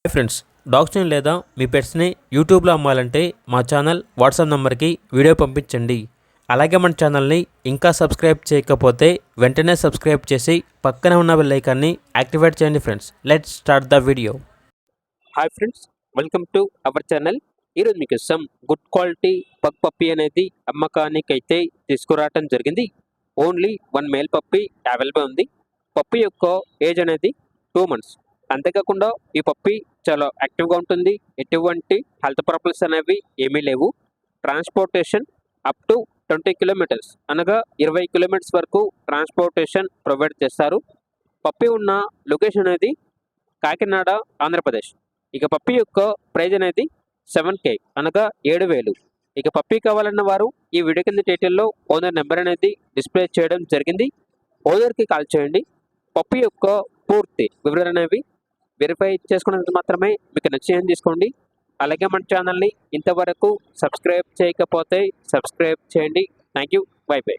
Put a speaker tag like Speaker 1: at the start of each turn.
Speaker 1: Hi friends, డాగ్స్ని లేదా మీ పెట్స్ని యూట్యూబ్లో అమ్మాలంటే మా ఛానల్ వాట్సాప్ నెంబర్కి వీడియో పంపించండి. అలాగే మన ఛానల్ని ఇంకా సబ్స్క్రైబ్ చేయకపోతే వెంటనే సబ్స్క్రైబ్ చేసి పక్కనే ఉన్న బెల్ ఐకాన్ని యాక్టివేట్ చేయండి friends. Let's start the video. Hi friends, welcome to our channel. ఈరోజు మీకు some good quality pug puppy అనేది అమ్మకానికి అయితే తీసుకురావటం జరిగింది. ఓన్లీ 1 మేల్ పప్పీ అవైలబుల్ ఉంది. పప్పీ యొక్క ఏజ్ అనేది 2 months. అంతేకాకుండా ఈ పప్పీ చాలా యాక్టివ్గా ఉంటుంది. ఎటువంటి హెల్త్ ప్రాబ్లమ్స్ అనేవి ఏమీ లేవు. ట్రాన్స్పోర్టేషన్ అప్ టు 20 kilometers అనగా 20 kilometers వరకు ట్రాన్స్పోర్టేషన్ ప్రొవైడ్ చేస్తారు. పప్పీ ఉన్న లొకేషన్ అనేది కాకినాడ, ఆంధ్రప్రదేశ్. ఇక పప్పీ యొక్క ప్రైజ్ అనేది 7K అనగా 7,000. ఇక పప్పీ కావాలన్న వారు ఈ వీడియో కింద టైటిల్లో ఓనర్ నెంబర్ అనేది డిస్ప్లే చేయడం జరిగింది. ఓనర్కి కాల్ చేయండి. పప్పీ యొక్క పూర్తి వివరణ అనేవి వెరిఫై చేసుకున్నందుకు మాత్రమే మీకు నచ్చేయం తీసుకోండి. అలాగే మన ఛానల్ని ఇంతవరకు సబ్స్క్రైబ్ చేయకపోతే సబ్స్క్రైబ్ చేయండి. Thank you. By by.